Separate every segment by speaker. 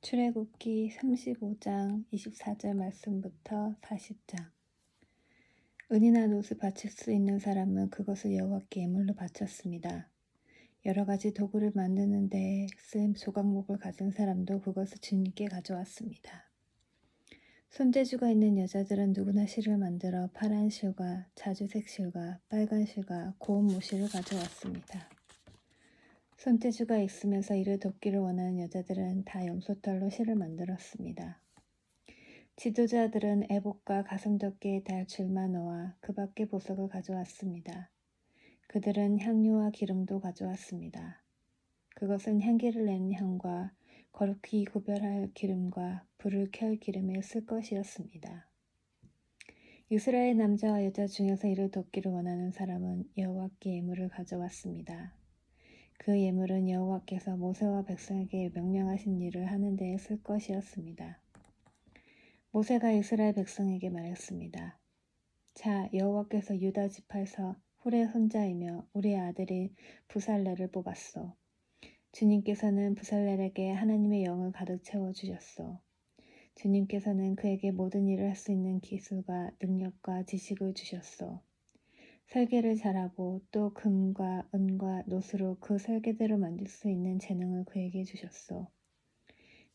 Speaker 1: 출애굽기 35장 24절 말씀부터 40장. 은이나 노스 바칠 수 있는 사람은 그것을 여호와께 예물로 바쳤습니다. 여러 가지 도구를 만드는 데에 쓰임 조각목을 가진 사람도 그것을 주님께 가져왔습니다. 손재주가 있는 여자들은 누구나 실을 만들어 파란 실과 자주색 실과 빨간 실과 고운 모실을 가져왔습니다. 손재주가 있으면서 이를 돕기를 원하는 여자들은 다 염소털로 실을 만들었습니다. 지도자들은 애복과 가슴덮개에 달 줄마노와 그 밖의 보석을 가져왔습니다. 그들은 향료와 기름도 가져왔습니다. 그것은 향기를 내는 향과 거룩히 구별할 기름과 불을 켤 기름에 쓸 것이었습니다. 이스라엘 남자와 여자 중에서 이를 돕기를 원하는 사람은 여호와께 예물을 가져왔습니다. 그 예물은 여호와께서 모세와 백성에게 명령하신 일을 하는 데에 쓸 것이었습니다. 모세가 이스라엘 백성에게 말했습니다. 자, 여호와께서 유다 지파에서 훌의 손자이며 우리의 아들인 부살렐을 뽑았소. 주님께서는 부살렐에게 하나님의 영을 가득 채워주셨소. 주님께서는 그에게 모든 일을 할 수 있는 기술과 능력과 지식을 주셨소. 설계를 잘하고 또 금과 은과 노스로 그 설계대로 만들 수 있는 재능을 그에게 주셨소.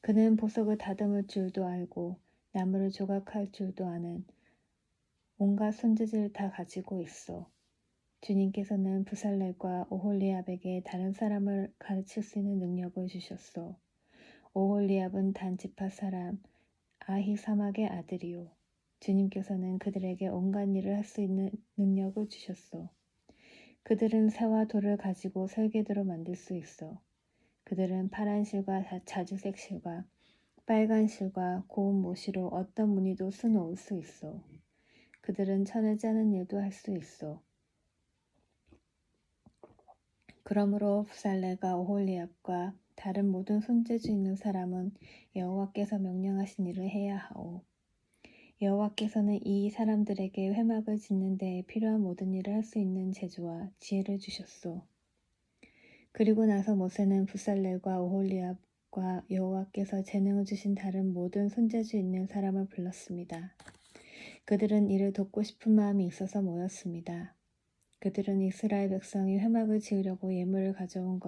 Speaker 1: 그는 보석을 다듬을 줄도 알고 나무를 조각할 줄도 아는 온갖 손재주를 다 가지고 있어. 주님께서는 부살렐과 오홀리압에게 다른 사람을 가르칠 수 있는 능력을 주셨소. 오홀리압은 단 지파 사람 아히사막의 아들이요. 주님께서는 그들에게 온갖 일을 할 수 있는 능력을 주셨소. 그들은 새와 돌을 가지고 설계대로 만들 수 있어. 그들은 파란 실과 자주색 실과 빨간 실과 고운 모시로 어떤 무늬도 수놓을 수 있어. 그들은 천을 짜는 일도 할 수 있어. 그러므로 부살레가 오홀리압과 다른 모든 손재주 있는 사람은 여호와께서 명령하신 일을 해야 하오. 여호와께서는 이 사람들에게 회막을 짓는 데에 필요한 모든 일을 할 수 있는 재주와 지혜를 주셨소. 그리고 나서 모세는 부살렐과 오홀리압과 여호와께서 재능을 주신 다른 모든 손재주 있는 사람을 불렀습니다. 그들은 이를 돕고 싶은 마음이 있어서 모였습니다. 그들은 이스라엘 백성이 회막을 지으려고 예물을 가져온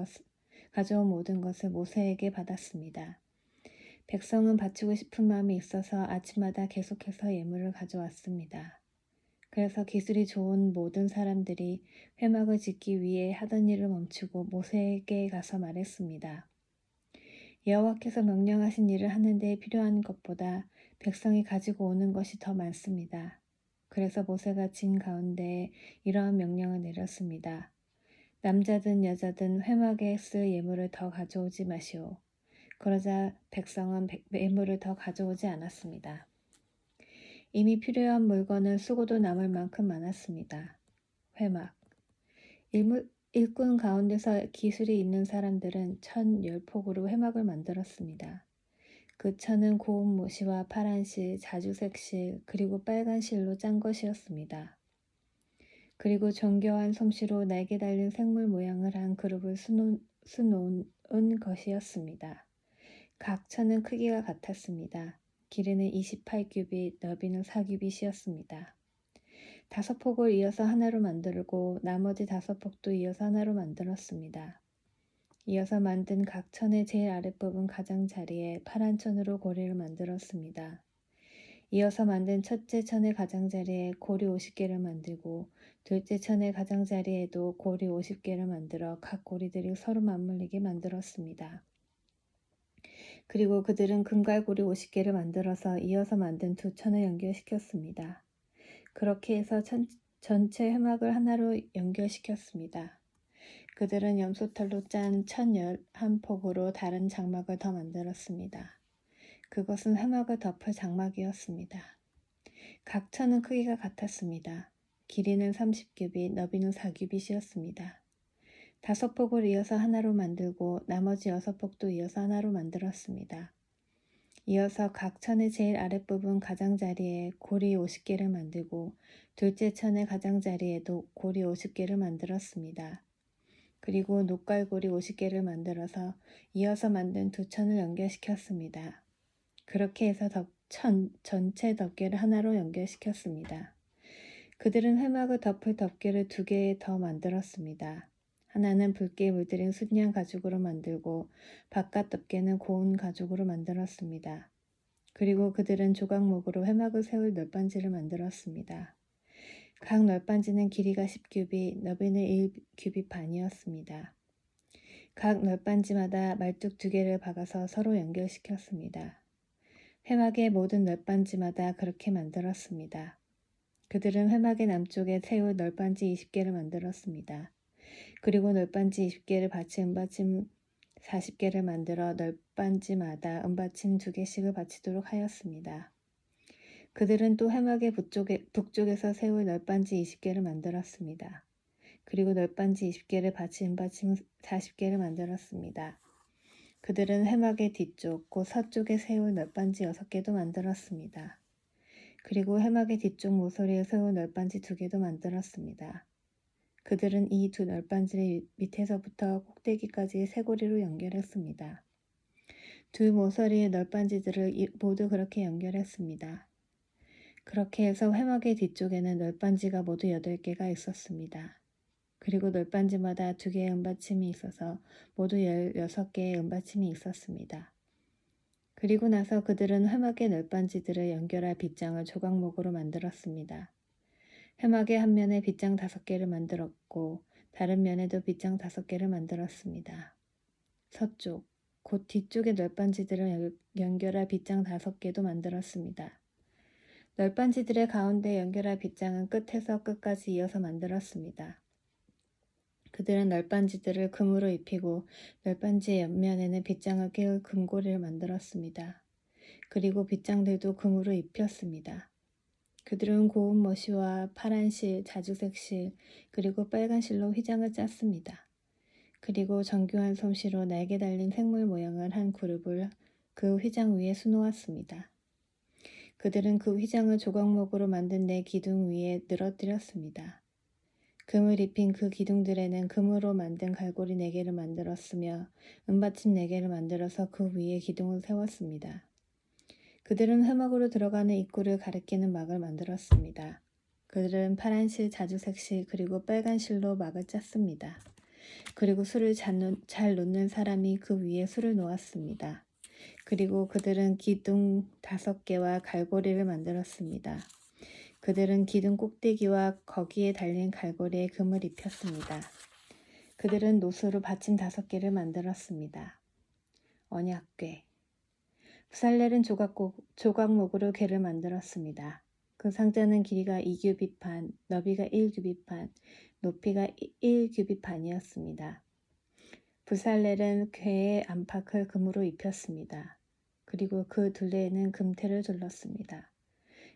Speaker 1: 모든 것을 모세에게 받았습니다. 백성은 바치고 싶은 마음이 있어서 아침마다 계속해서 예물을 가져왔습니다. 그래서 기술이 좋은 모든 사람들이 회막을 짓기 위해 하던 일을 멈추고 모세에게 가서 말했습니다. 여호와께서 명령하신 일을 하는 데 필요한 것보다 백성이 가지고 오는 것이 더 많습니다. 그래서 모세가 진 가운데에 이러한 명령을 내렸습니다. 남자든 여자든 회막에 쓸 예물을 더 가져오지 마시오. 그러자 백성은 예물을 더 가져오지 않았습니다. 이미 필요한 물건은 쓰고도 남을 만큼 많았습니다. 회막. 일꾼 가운데서 기술이 있는 사람들은 1010폭으로 회막을 만들었습니다. 그 천은 고운 모시와 파란 실, 자주색 실, 그리고 빨간 실로 짠 것이었습니다. 그리고 정교한 솜씨로 날개 달린 생물 모양을 한 그룹을 수놓은 것이었습니다. 각 천은 크기가 같았습니다. 길이는 28규빗, 너비는 4규빗이었습니다. 5폭을 이어서 하나로 만들고 나머지 5폭도 이어서 하나로 만들었습니다. 이어서 만든 각 천의 제일 아랫부분 가장자리에 파란 천으로 고리를 만들었습니다. 이어서 만든 첫째 천의 가장자리에 고리 50개를 만들고 둘째 천의 가장자리에도 고리 50개를 만들어 각 고리들이 서로 맞물리게 만들었습니다. 그리고 그들은 금갈고리 50개를 만들어서 이어서 만든 두 천을 연결시켰습니다. 그렇게 해서 전체 회막을 하나로 연결시켰습니다. 그들은 염소털로 짠 1011폭으로 다른 장막을 더 만들었습니다. 그것은 회막을 덮을 장막이었습니다. 각 천은 크기가 같았습니다. 길이는 30규빗, 너비는 4규빗이었습니다. 5폭을 이어서 하나로 만들고 나머지 6폭도 이어서 하나로 만들었습니다. 이어서 각 천의 제일 아랫부분 가장자리에 고리 50개를 만들고 둘째 천의 가장자리에도 고리 50개를 만들었습니다. 그리고 녹갈고리 50개를 만들어서 이어서 만든 두 천을 연결시켰습니다. 그렇게 해서 전체 덮개를 하나로 연결시켰습니다. 그들은 회막을 덮을 덮개를 2개 더 만들었습니다. 하나는 붉게 물들인 순양 가죽으로 만들고 바깥 덮개는 고운 가죽으로 만들었습니다. 그리고 그들은 조각목으로 회막을 세울 널빤지를 만들었습니다. 각 널빤지는 길이가 10규빗, 너비는 1규빗 반이었습니다. 각 널빤지마다 말뚝 2개를 박아서 서로 연결시켰습니다. 회막의 모든 널빤지마다 그렇게 만들었습니다. 그들은 회막의 남쪽에 세울 널빤지 20개를 만들었습니다. 그리고 널빤지 20개를 받친 은받침 40개를 만들어 널빤지마다 은받침 2개씩을 받치도록 하였습니다. 그들은 또 회막의 북쪽에서 세울 널빤지 20개를 만들었습니다. 그리고 널빤지 20개를 받친 은받침 40개를 만들었습니다. 그들은 회막의 뒤쪽, 곧 서쪽에 세울 널빤지 6개도 만들었습니다. 그리고 회막의 뒤쪽 모서리에 세울 널빤지 2개도 만들었습니다. 그들은 이 두 널빤지를 밑에서부터 꼭대기까지 쇠고리로 연결했습니다. 두 모서리의 널빤지들을 모두 그렇게 연결했습니다. 그렇게 해서 회막의 뒤쪽에는 널빤지가 모두 8개가 있었습니다. 그리고 널빤지마다 2개의 은받침이 있어서 모두 16개의 은받침이 있었습니다. 그리고 나서 그들은 회막의 널빤지들을 연결할 빗장을 조각목으로 만들었습니다. 회막의 한 면에 빗장 5개를 만들었고 다른 면에도 빗장 5개를 만들었습니다. 서쪽, 곧 뒤쪽의 널빤지들을 연결할 빗장 5개도 만들었습니다. 널빤지들의 가운데 연결할 빗장은 끝에서 끝까지 이어서 만들었습니다. 그들은 널빤지들을 금으로 입히고 널빤지의 옆면에는 빗장을 끼울 금고리를 만들었습니다. 그리고 빗장들도 금으로 입혔습니다. 그들은 고운 머시와 파란 실, 자주색 실, 그리고 빨간 실로 휘장을 짰습니다. 그리고 정교한 솜씨로 날개 달린 생물 모양을 한 그룹을 그 휘장 위에 수놓았습니다. 그들은 그 휘장을 조각목으로 만든 4기둥 위에 늘어뜨렸습니다. 금을 입힌 그 기둥들에는 금으로 만든 갈고리 4개를 만들었으며 은받침 4개를 만들어서 그 위에 기둥을 세웠습니다. 그들은 회막으로 들어가는 입구를 가리키는 막을 만들었습니다. 그들은 파란 실, 자주색 실, 그리고 빨간 실로 막을 짰습니다. 그리고 술을 잘 놓는 사람이 그 위에 술을 놓았습니다. 그리고 그들은 기둥 5개와 갈고리를 만들었습니다. 그들은 기둥 꼭대기와 거기에 달린 갈고리에 금을 입혔습니다. 그들은 노수로 받침 5개를 만들었습니다. 언약궤. 부살렐은 조각목으로 궤를 만들었습니다. 그 상자는 길이가 2규빗 반, 너비가 1규빗 반, 높이가 1규빗 반이었습니다. 부살렐은 궤의 안팎을 금으로 입혔습니다. 그리고 그 둘레에는 금테를 둘렀습니다.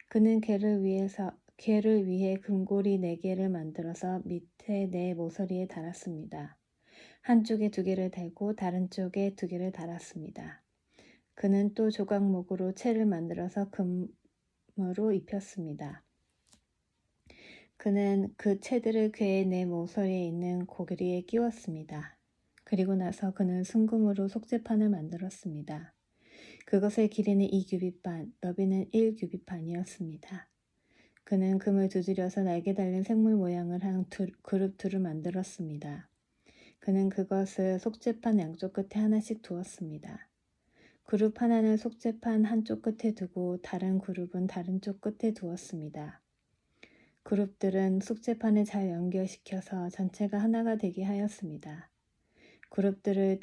Speaker 1: 그는 궤를 위해 금고리 4개를 만들어서 밑에 4 모서리에 달았습니다. 한쪽에 2개를 달고 다른 쪽에 2개를 달았습니다. 그는 또 조각목으로 채를 만들어서 금으로 입혔습니다. 그는 그 채들을 궤의 4 모서리에 있는 고리에 끼웠습니다. 그리고 나서 그는 순금으로 속죄판을 만들었습니다. 그것의 길이는 2규빗 반, 너비는 1규빗 반이었습니다. 그는 금을 두드려서 날개 달린 생물 모양을 한 그룹 둘을 만들었습니다. 그는 그것을 속죄판 양쪽 끝에 하나씩 두었습니다. 그룹 하나는 속죄판 한쪽 끝에 두고 다른 그룹은 다른 쪽 끝에 두었습니다. 그룹들은 속죄판에 잘 연결시켜서 전체가 하나가 되게 하였습니다. 그룹들을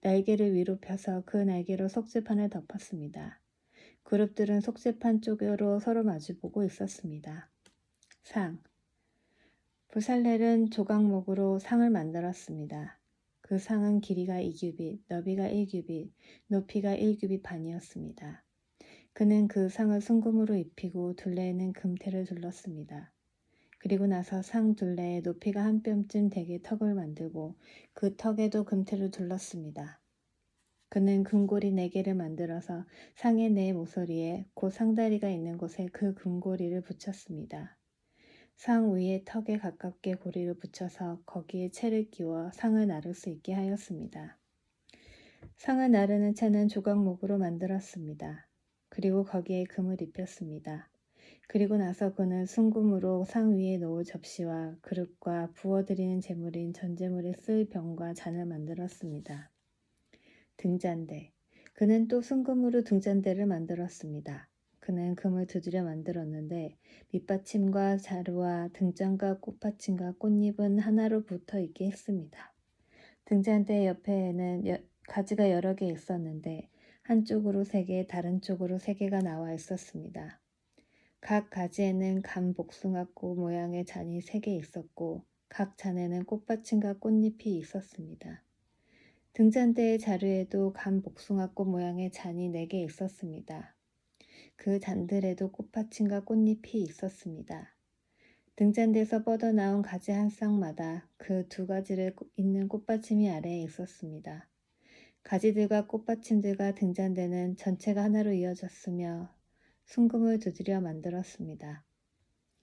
Speaker 1: 날개를 위로 펴서 그 날개로 속죄판을 덮었습니다. 그룹들은 속죄판 쪽으로 서로 마주보고 있었습니다. 상. 부살렐은 조각목으로 상을 만들었습니다. 그 상은 길이가 2규빗, 너비가 1규빗, 높이가 1규빗 반이었습니다. 그는 그 상을 순금으로 입히고 둘레에는 금테를 둘렀습니다. 그리고 나서 상 둘레에 높이가 한 뼘쯤 되게 턱을 만들고 그 턱에도 금테를 둘렀습니다. 그는 금고리 4개를 만들어서 상의 4 모서리에 곧 상다리가 있는 곳에 그 금고리를 붙였습니다. 상 위에 턱에 가깝게 고리를 붙여서 거기에 채를 끼워 상을 나를 수 있게 하였습니다. 상을 나르는 채는 조각목으로 만들었습니다. 그리고 거기에 금을 입혔습니다. 그리고 나서 그는 순금으로 상 위에 놓을 접시와 그릇과 부어드리는 제물인 전제물에 쓸 병과 잔을 만들었습니다. 등잔대. 그는 또 순금으로 등잔대를 만들었습니다. 그는 금을 두드려 만들었는데 밑받침과 자루와 등잔과 꽃받침과 꽃잎은 하나로 붙어 있게 했습니다. 등잔대 옆에는 가지가 여러 개 있었는데 한쪽으로 3개, 다른 쪽으로 3개가 나와 있었습니다. 각 가지에는 간 복숭아꽃 모양의 잔이 3개 있었고 각 잔에는 꽃받침과 꽃잎이 있었습니다. 등잔대의 자루에도 간 복숭아꽃 모양의 잔이 4개 있었습니다. 그 잔들에도 꽃받침과 꽃잎이 있었습니다. 등잔대에서 뻗어나온 가지 한 쌍마다 그 2가지를 잇는 꽃받침이 아래에 있었습니다. 가지들과 꽃받침들과 등잔대는 전체가 하나로 이어졌으며 순금을 두드려 만들었습니다.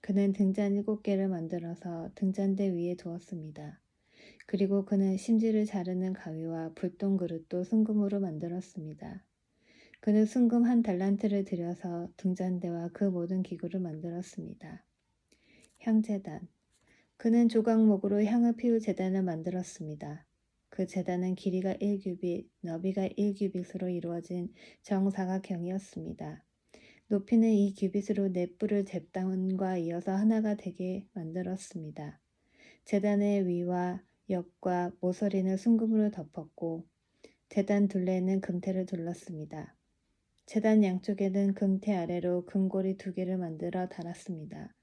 Speaker 1: 그는 등잔 7개를 만들어서 등잔대 위에 두었습니다. 그리고 그는 심지를 자르는 가위와 불똥 그릇도 순금으로 만들었습니다. 그는 순금 1달란트를 들여서 등잔대와 그 모든 기구를 만들었습니다. 향제단. 그는 조각목으로 향을 피울 제단을 만들었습니다. 그 제단은 길이가 1규빗, 너비가 1규빗으로 이루어진 정사각형이었습니다. 높이는 2규빗으로 네 뿔을 제단과 이어서 하나가 되게 만들었습니다. 제단의 위와 옆과 모서리는 순금으로 덮었고 제단 둘레에는 금테를 둘렀습니다. 제단 양쪽에는 금테 아래로 금고리 2개를 만들어 달았습니다.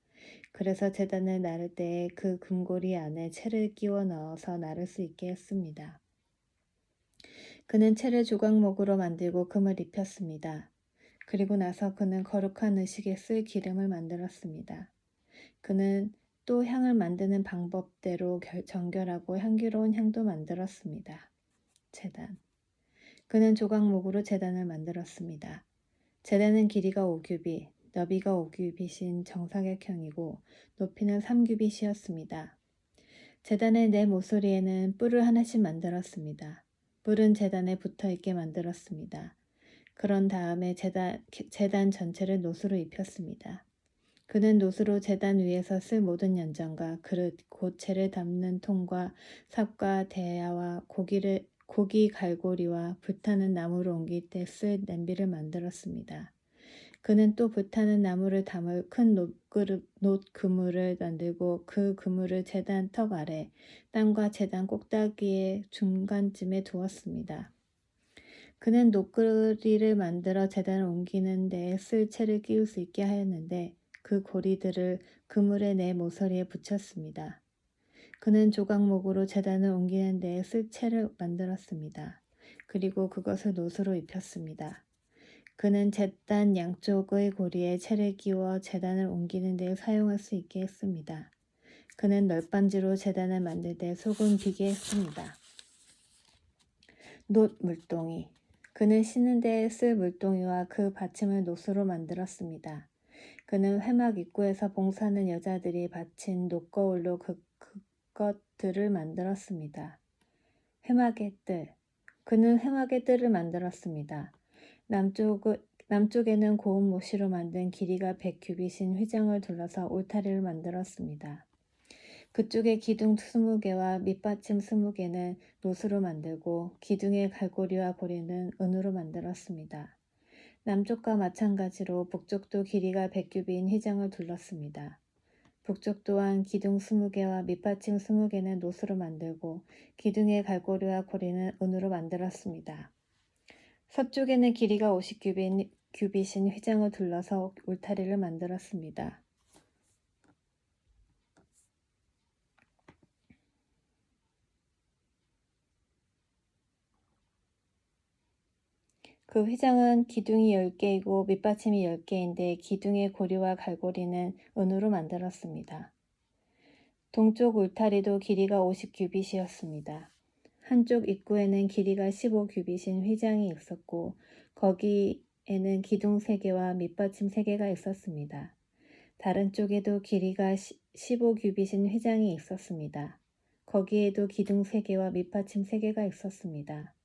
Speaker 1: 그래서 제단을 나를 때에 그 금고리 안에 채를 끼워 넣어서 나를 수 있게 했습니다. 그는 채를 조각목으로 만들고 금을 입혔습니다. 그리고 나서 그는 거룩한 의식에 쓸 기름을 만들었습니다. 그는 또 향을 만드는 방법대로 정결하고 향기로운 향도 만들었습니다. 제단. 그는 조각목으로 제단을 만들었습니다. 제단은 길이가 5규빗, 너비가 5규빗인 정사각형이고 높이는 3규빗이었습니다. 제단의 네 모서리에는 뿔을 하나씩 만들었습니다. 뿔은 제단에 붙어있게 만들었습니다. 그런 다음에 제단 전체를 노수로 입혔습니다. 그는 노수로 제단 위에서 쓸 모든 연장과 그릇, 곧 채를 담는 통과 삽과 대야와 고기 갈고리와 불타는 나무를 옮길 때 쓸 냄비를 만들었습니다. 그는 또 불타는 나무를 담을 큰 놋 그물을 만들고 그 그물을 제단 턱 아래 땅과 제단 꼭다기의 중간쯤에 두었습니다. 그는 놋그리를 만들어 제단을 옮기는 데에 쓸 채를 끼울 수 있게 하였는데 그 고리들을 그물의 네 모서리에 붙였습니다. 그는 조각목으로 제단을 옮기는 데에 쓸 채를 만들었습니다. 그리고 그것을 놋으로 입혔습니다. 그는 제단 양쪽의 고리에 채를 끼워 제단을 옮기는 데 사용할 수 있게 했습니다. 그는 널빤지로 제단을 만들 때 속은 비게 했습니다. 놋 물동이. 그는 씻는 데에 쓸 물동이와 그 받침을 놋으로 만들었습니다. 그는 회막 입구에서 봉사하는 여자들이 받친 놋거울로 그것들을 만들었습니다. 회막의 뜰. 그는 회막의 뜰을 만들었습니다. 남쪽에는 고운 모시로 만든 길이가 100규빗인 휘장을 둘러서 울타리를 만들었습니다. 그쪽에 기둥 20개와 밑받침 20개는 놋으로 만들고 기둥의 갈고리와 고리는 은으로 만들었습니다. 남쪽과 마찬가지로 북쪽도 길이가 100규빗인 휘장을 둘렀습니다. 북쪽 또한 기둥 20개와 밑받침 20개는 놋으로 만들고 기둥의 갈고리와 고리는 은으로 만들었습니다. 서쪽에는 길이가 50규빗인 휘장을 둘러서 울타리를 만들었습니다. 그 휘장은 기둥이 10개이고 밑받침이 10개인데 기둥의 고리와 갈고리는 은으로 만들었습니다. 동쪽 울타리도 길이가 50규빗이었습니다. 한쪽 입구에는 길이가 15규빗인 휘장이 있었고 거기에는 기둥 3개와 밑받침 3개가 있었습니다. 다른 쪽에도 길이가 15규빗인 휘장이 있었습니다. 거기에도 기둥 3개와 밑받침 3개가 있었습니다.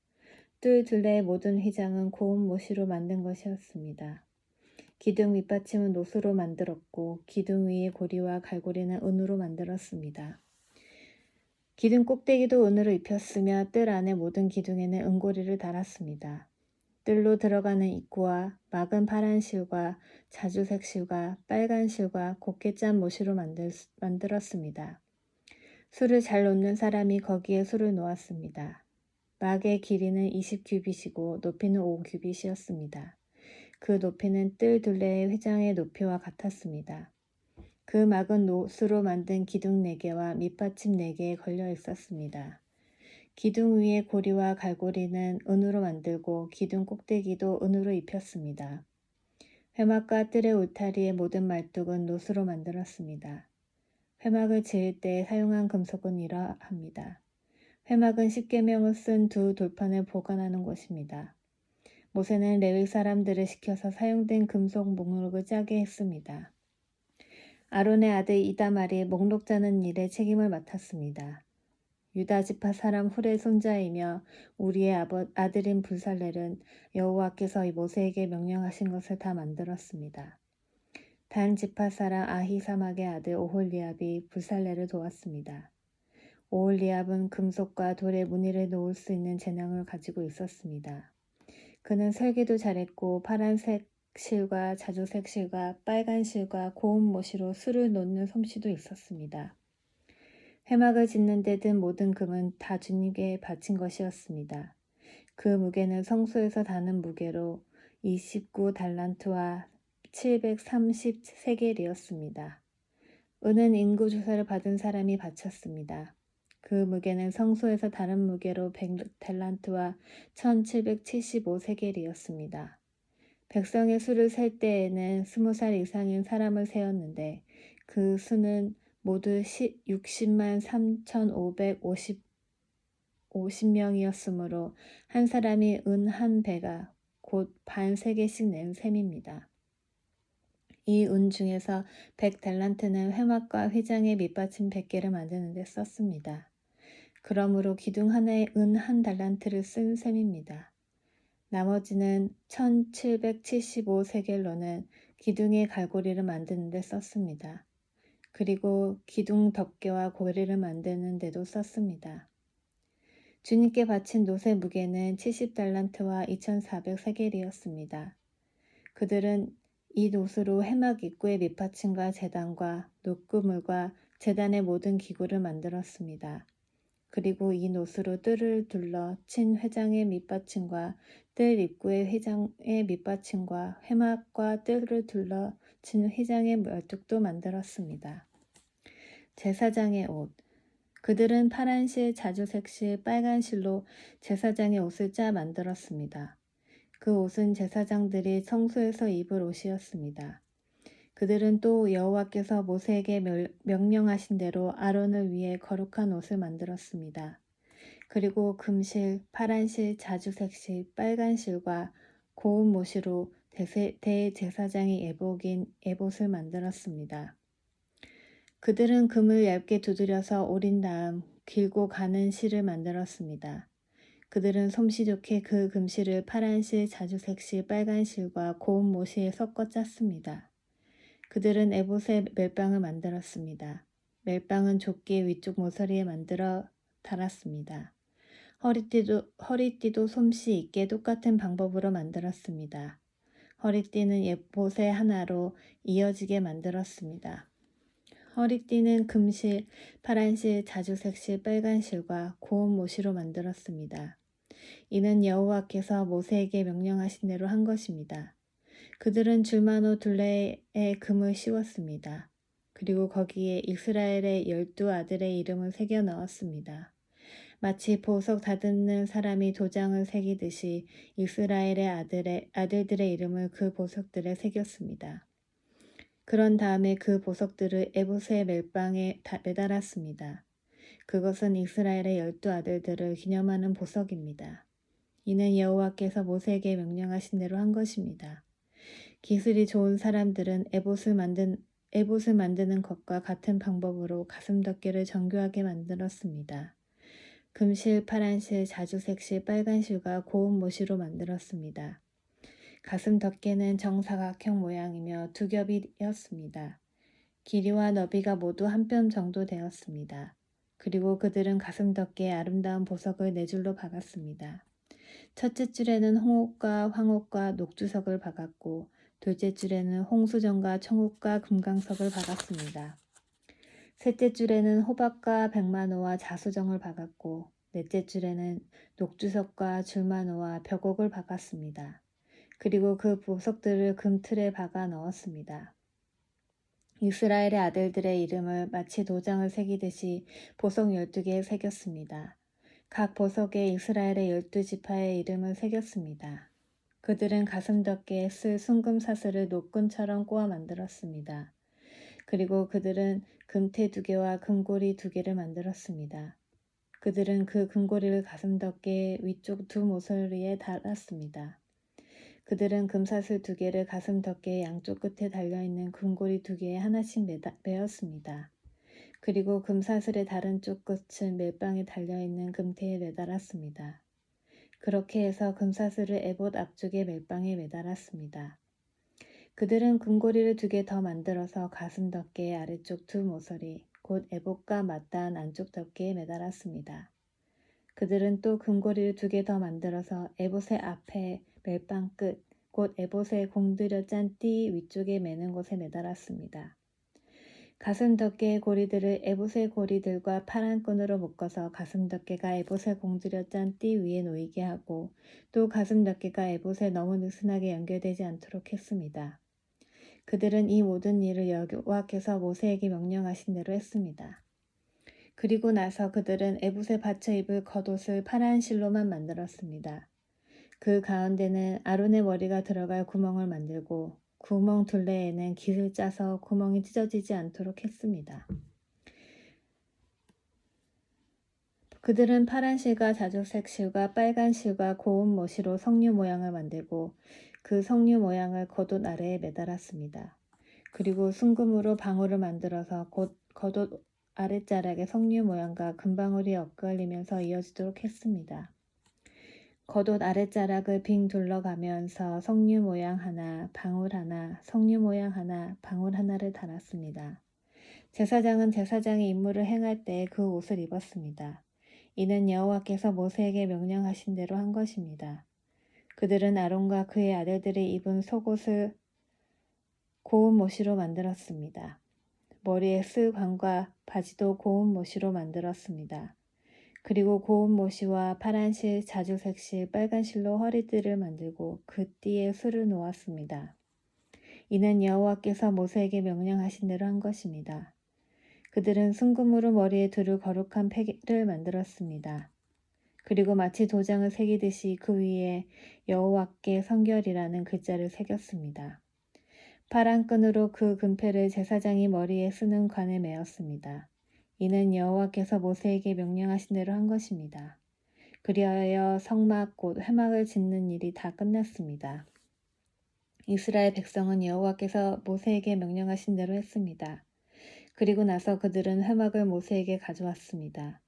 Speaker 1: 뜰 둘레의 모든 휘장은 고운 모시로 만든 것이었습니다. 기둥 밑받침은 노수로 만들었고 기둥 위의 고리와 갈고리는 은으로 만들었습니다. 기둥 꼭대기도 은으로 입혔으며 뜰 안의 모든 기둥에는 은고리를 달았습니다. 뜰로 들어가는 입구와 막은 파란 실과 자주색 실과 빨간 실과 곱게 짠 모시로 만들었습니다. 술을 잘 놓는 사람이 거기에 술을 놓았습니다. 막의 길이는 20규빗이고 높이는 5규빗이었습니다. 그 높이는 뜰 둘레의 휘장의 높이와 같았습니다. 그 막은 노수로 만든 기둥 4개와 밑받침 4개에 걸려 있었습니다. 기둥 위의 고리와 갈고리는 은으로 만들고 기둥 꼭대기도 은으로 입혔습니다. 회막과 뜰의 울타리의 모든 말뚝은 노수로 만들었습니다. 회막을 지을 때 사용한 금속은 이러합니다. 회막은 십계명을 쓴 2 돌판을 보관하는 곳입니다. 모세는 레위 사람들을 시켜서 사용된 금속 목록을 짜게 했습니다. 아론의 아들 이다말이 목록 짜는 일에 책임을 맡았습니다. 유다 지파 사람 훌의 손자이며 우리의 아들인 불살렐은 여호와께서 모세에게 명령하신 것을 다 만들었습니다. 단 지파 사람 아히사막의 아들 오홀리압이 불살렐을 도왔습니다. 오홀리압은 금속과 돌의 무늬를 놓을 수 있는 재능을 가지고 있었습니다. 그는 설계도 잘했고 파란색 실과 자주색 실과 빨간 실과 고운 모시로 술을 놓는 솜씨도 있었습니다. 회막을 짓는 데 든 모든 금은 다 주님께 바친 것이었습니다. 그 무게는 성소에서 다는 무게로 29달란트와 730세겔이었습니다. 은은 인구조사를 받은 사람이 바쳤습니다. 그 무게는 성소에서 다른 무게로 100달란트와 1775세겔이었습니다. 백성의 수를 셀 때에는 20살 이상인 사람을 세었는데 그 수는 모두 60만 3,550명이었으므로 한 사람이 은 한 배가 곧 반 세개씩 낸 셈입니다. 이 은 중에서 100달란트는 회막과 휘장의 밑받침 100개를 만드는 데 썼습니다. 그러므로 기둥 하나에 은 한 달란트를 쓴 셈입니다. 나머지는 1775세겔로는 기둥의 갈고리를 만드는 데 썼습니다. 그리고 기둥 덮개와 고리를 만드는 데도 썼습니다. 주님께 바친 놋의 무게는 70달란트와 2400세겔이었습니다. 그들은 이 놋으로 회막 입구의 밑받침과 제단과 녹그물과 제단의 모든 기구를 만들었습니다. 그리고 이 놋으로 뜰을 둘러 친 회장의 밑받침과 뜰 입구의 휘장의 밑받침과 회막과 뜰을 둘러 친 휘장의 말뚝도 만들었습니다. 제사장의 옷. 그들은 파란 실, 자주색 실, 빨간 실로 제사장의 옷을 짜 만들었습니다. 그 옷은 제사장들이 성소에서 입을 옷이었습니다. 그들은 또 여호와께서 모세에게 명령하신 대로 아론을 위해 거룩한 옷을 만들었습니다. 그리고 금실, 파란실, 자주색실, 빨간실과 고운 모시로 대제사장의 예복인 에봇을 만들었습니다. 그들은 금을 얇게 두드려서 오린 다음 길고 가는 실을 만들었습니다. 그들은 솜씨 좋게 그 금실을 파란실, 자주색실, 빨간실과 고운 모시에 섞어 짰습니다. 그들은 에봇의 멜빵을 만들었습니다. 멜빵은 좁게 위쪽 모서리에 만들어 달았습니다. 허리띠도 솜씨 있게 똑같은 방법으로 만들었습니다. 허리띠는 에봇의 하나로 이어지게 만들었습니다. 허리띠는 금실, 파란실, 자주색실, 빨간실과 고운 모시로 만들었습니다. 이는 여호와께서 모세에게 명령하신 대로 한 것입니다. 그들은 줄마노 둘레에 금을 씌웠습니다. 그리고 거기에 이스라엘의 12아들의 이름을 새겨 넣었습니다. 마치 보석 다듬는 사람이 도장을 새기듯이 이스라엘의 아들들의 이름을 그 보석들에 새겼습니다. 그런 다음에 그 보석들을 에봇의 멜빵에 매달았습니다. 그것은 이스라엘의 12아들들을 기념하는 보석입니다. 이는 여호와께서 모세에게 명령하신 대로 한 것입니다. 기술이 좋은 사람들은 에봇을 만드는 것과 같은 방법으로 가슴덮개를 정교하게 만들었습니다. 금실, 파란실, 자주색실, 빨간실과 고운 모시로 만들었습니다. 가슴 덮개는 정사각형 모양이며 두 겹이었습니다. 길이와 너비가 모두 한 뼘 정도 되었습니다. 그리고 그들은 가슴 덮개에 아름다운 보석을 네 줄로 박았습니다. 첫째 줄에는 홍옥과 황옥과 녹주석을 박았고 둘째 줄에는 홍수정과 청옥과 금강석을 박았습니다. 셋째 줄에는 호박과 백만호와 자수정을 박았고 넷째 줄에는 녹주석과 줄만호와 벽옥을 박았습니다. 그리고 그 보석들을 금틀에 박아 넣었습니다. 이스라엘의 아들들의 이름을 마치 도장을 새기듯이 보석 12개에 새겼습니다. 각 보석에 이스라엘의 12지파의 이름을 새겼습니다. 그들은 가슴 덮개에 쓸 순금 사슬을 노끈처럼 꼬아 만들었습니다. 그리고 그들은 금태 2개와 금고리 2개를 만들었습니다. 그들은 그 금고리를 가슴 덮개 위쪽 두 모서리에 달았습니다. 그들은 금사슬 2개를 가슴 덮개 양쪽 끝에 달려있는 금고리 2개에 하나씩 매었습니다. 그리고 금사슬의 다른 쪽 끝은 멜빵에 달려있는 금태에 매달았습니다. 그렇게 해서 금사슬을 에봇 앞쪽의 멜빵에 매달았습니다. 그들은 금고리를 2개 더 만들어서 가슴 덮개의 아래쪽 두 모서리, 곧 에봇과 맞닿은 안쪽 덮개에 매달았습니다. 그들은 또 금고리를 2개 더 만들어서 에봇의 앞에 멜빵 끝, 곧 에봇에 공들여 짠 띠 위쪽에 매는 곳에 매달았습니다. 가슴 덮개의 고리들을 에봇의 고리들과 파란 끈으로 묶어서 가슴 덮개가 에봇에 공들여 짠 띠 위에 놓이게 하고 또 가슴 덮개가 에봇에 너무 느슨하게 연결되지 않도록 했습니다. 그들은 이 모든 일을 여호와께서 모세에게 명령하신 대로 했습니다. 그리고 나서 그들은 에봇에 받쳐 입을 겉옷을 파란 실로만 만들었습니다. 그 가운데는 아론의 머리가 들어갈 구멍을 만들고 구멍 둘레에는 깃을 짜서 구멍이 찢어지지 않도록 했습니다. 그들은 파란 실과 자주색 실과 빨간 실과 고운 모시로 성류 모양을 만들고 그 성류 모양을 겉옷 아래에 매달았습니다. 그리고 순금으로 방울을 만들어서 겉옷 아랫자락에 성류 모양과 금방울이 엇갈리면서 이어지도록 했습니다. 겉옷 아랫자락을 빙 둘러가면서 성류 모양 하나, 방울 하나, 성류 모양 하나, 방울 하나를 달았습니다. 제사장은 제사장의 임무를 행할 때 그 옷을 입었습니다. 이는 여호와께서 모세에게 명령하신 대로 한 것입니다. 그들은 아론과 그의 아들들이 입은 속옷을 고운 모시로 만들었습니다. 머리에 쓸 관과 바지도 고운 모시로 만들었습니다. 그리고 고운 모시와 파란 실, 자주색 실, 빨간 실로 허리띠를 만들고 그 띠에 술을 놓았습니다. 이는 여호와께서 모세에게 명령하신 대로 한 것입니다. 그들은 순금으로 머리에 두를 거룩한 패를 만들었습니다. 그리고 마치 도장을 새기듯이 그 위에 여호와께 성결이라는 글자를 새겼습니다. 파란 끈으로 그 금패를 제사장이 머리에 쓰는 관에 매었습니다. 이는 여호와께서 모세에게 명령하신 대로 한 것입니다. 그리하여 성막 곧 회막을 짓는 일이 다 끝났습니다. 이스라엘 백성은 여호와께서 모세에게 명령하신 대로 했습니다. 그리고 나서 그들은 회막을 모세에게 가져왔습니다.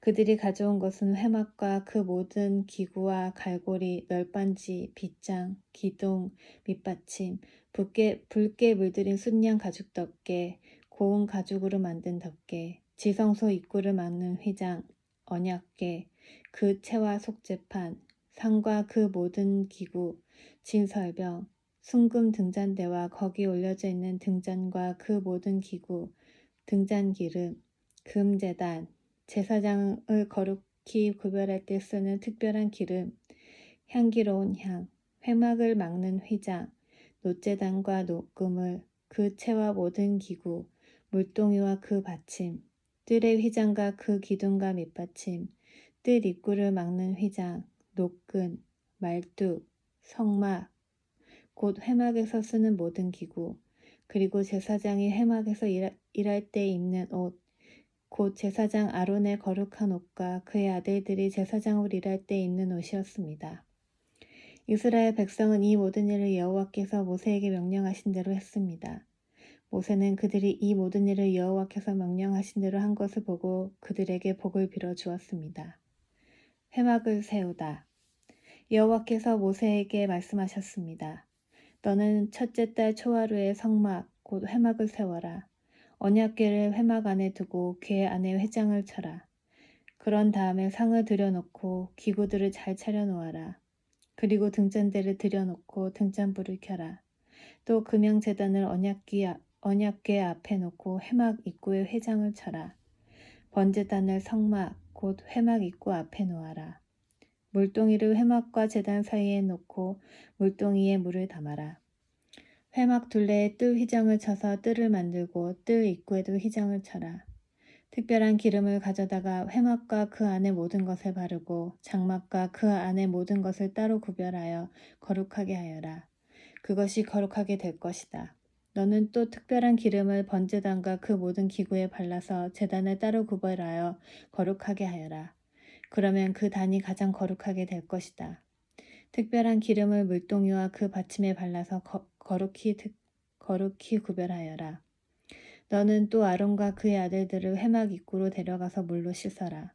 Speaker 1: 그들이 가져온 것은 회막과 그 모든 기구와 갈고리, 널빤지, 빗장, 기둥, 밑받침, 붉게 물들인 순양 가죽 덮개, 고운 가죽으로 만든 덮개, 지성소 입구를 막는 휘장, 언약궤, 그 채와 속죄판, 상과 그 모든 기구, 진설병, 순금 등잔대와 거기 올려져 있는 등잔과 그 모든 기구, 등잔기름, 금제단, 제사장을 거룩히 구별할 때 쓰는 특별한 기름, 향기로운 향, 회막을 막는 휘장, 놋제단과 녹금을, 그 채와 모든 기구, 물동이와 그 받침, 뜰의 휘장과 그 기둥과 밑받침, 뜰 입구를 막는 휘장, 녹근, 말뚝, 성막, 곧 회막에서 쓰는 모든 기구, 그리고 제사장이 회막에서 일할 때 입는 옷, 곧 제사장 아론의 거룩한 옷과 그의 아들들이 제사장으로 일할 때 입는 옷이었습니다. 이스라엘 백성은 이 모든 일을 여호와께서 모세에게 명령하신 대로 했습니다. 모세는 그들이 이 모든 일을 여호와께서 명령하신 대로 한 것을 보고 그들에게 복을 빌어 주었습니다. 회막을 세우다. 여호와께서 모세에게 말씀하셨습니다. 너는 첫째 달 초하루에 성막 곧 회막을 세워라. 언약궤를 회막 안에 두고 궤 안에 회장을 쳐라. 그런 다음에 상을 들여놓고 기구들을 잘 차려놓아라. 그리고 등잔대를 들여놓고 등잔불을 켜라. 또 금양제단을 언약궤 앞에 놓고 회막 입구에 회장을 쳐라. 번제단을 성막 곧 회막 입구 앞에 놓아라. 물동이를 회막과 제단 사이에 놓고 물동이에 물을 담아라. 회막 둘레에 뜰 휘장을 쳐서 뜰을 만들고 뜰 입구에도 휘장을 쳐라. 특별한 기름을 가져다가 회막과 그 안에 모든 것을 바르고 장막과 그 안에 모든 것을 따로 구별하여 거룩하게 하여라. 그것이 거룩하게 될 것이다. 너는 또 특별한 기름을 번제단과 그 모든 기구에 발라서 제단을 따로 구별하여 거룩하게 하여라. 그러면 그 단이 가장 거룩하게 될 것이다. 특별한 기름을 물동이와 그 받침에 발라서 거룩히 구별하여라. 너는 또 아론과 그의 아들들을 회막 입구로 데려가서 물로 씻어라.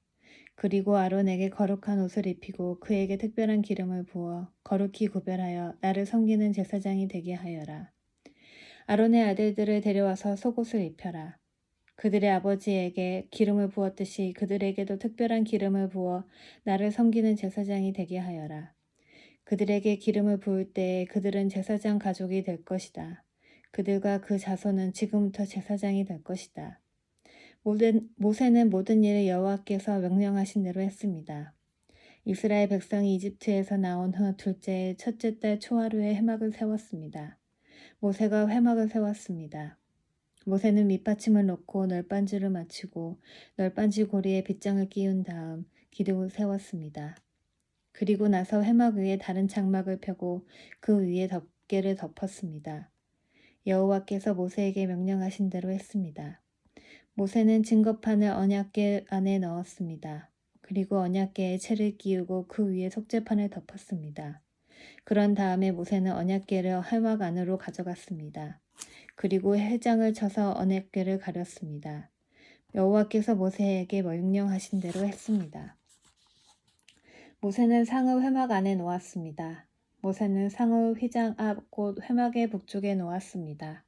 Speaker 1: 그리고 아론에게 거룩한 옷을 입히고 그에게 특별한 기름을 부어 거룩히 구별하여 나를 섬기는 제사장이 되게 하여라. 아론의 아들들을 데려와서 속옷을 입혀라. 그들의 아버지에게 기름을 부었듯이 그들에게도 특별한 기름을 부어 나를 섬기는 제사장이 되게 하여라. 그들에게 기름을 부을 때에 그들은 제사장 가족이 될 것이다. 그들과 그 자손은 지금부터 제사장이 될 것이다. 모세는 모든 일을 여호와께서 명령하신 대로 했습니다. 이스라엘 백성이 이집트에서 나온 후 둘째 첫째 달 초하루에 회막을 세웠습니다. 모세가 회막을 세웠습니다. 모세는 밑받침을 놓고 널빤지를 맞추고 널빤지 고리에 빗장을 끼운 다음 기둥을 세웠습니다. 그리고 나서 회막 위에 다른 장막을 펴고 그 위에 덮개를 덮었습니다. 여호와께서 모세에게 명령하신 대로 했습니다. 모세는 증거판을 언약궤 안에 넣었습니다. 그리고 언약궤에 채를 끼우고 그 위에 속죄판을 덮었습니다. 그런 다음에 모세는 언약궤를 회막 안으로 가져갔습니다. 그리고 회장을 쳐서 언약궤를 가렸습니다. 여호와께서 모세에게 명령하신 대로 했습니다. 모세는 상을 회막 안에 놓았습니다. 모세는 상을 휘장 앞 곧 회막의 북쪽에 놓았습니다.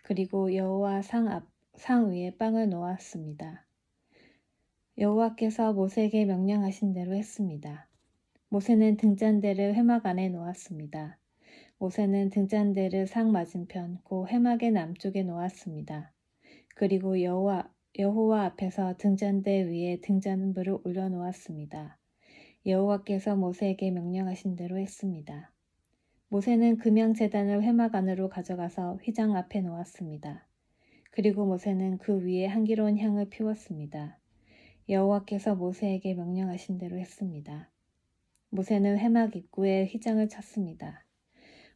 Speaker 1: 그리고 여호와 상 위에 빵을 놓았습니다. 여호와께서 모세에게 명령하신 대로 했습니다. 모세는 등잔대를 회막 안에 놓았습니다. 모세는 등잔대를 상 맞은편 곧 회막의 남쪽에 놓았습니다. 그리고 여호와 앞에서 등잔대 위에 등잔불을 올려놓았습니다. 여호와께서 모세에게 명령하신 대로 했습니다. 모세는 금양제단을 회막 안으로 가져가서 휘장 앞에 놓았습니다. 그리고 모세는 그 위에 향기로운 향을 피웠습니다. 여호와께서 모세에게 명령하신 대로 했습니다. 모세는 회막 입구에 휘장을 쳤습니다.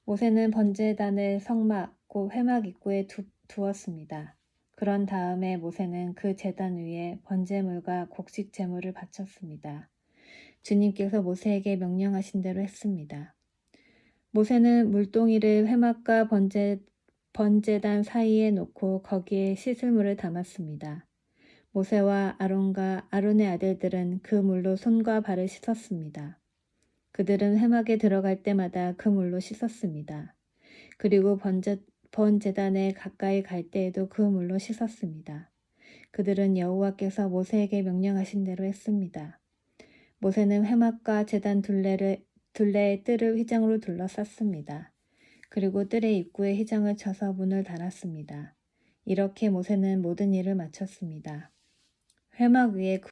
Speaker 1: 모세는 번제단을 성막 곧 회막 입구에 두었습니다. 그런 다음에 모세는 그 제단 위에 번제물과 곡식 제물을 바쳤습니다. 주님께서 모세에게 명령하신 대로 했습니다. 모세는 물동이를 회막과 번제단 사이에 놓고 거기에 씻을물을 담았습니다. 모세와 아론과 아론의 아들들은 그 물로 손과 발을 씻었습니다. 그들은 회막에 들어갈 때마다 그 물로 씻었습니다. 그리고 번제단에 가까이 갈 때에도 그 물로 씻었습니다. 그들은 여호와께서 모세에게 명령하신 대로 했습니다. 모세는 회막과 제단 둘레의 뜰을 휘장으로 둘러쌌습니다. 그리고 뜰의 입구에 휘장을 쳐서 문을 닫았습니다. 이렇게 모세는 모든 일을 마쳤습니다. 회막 위에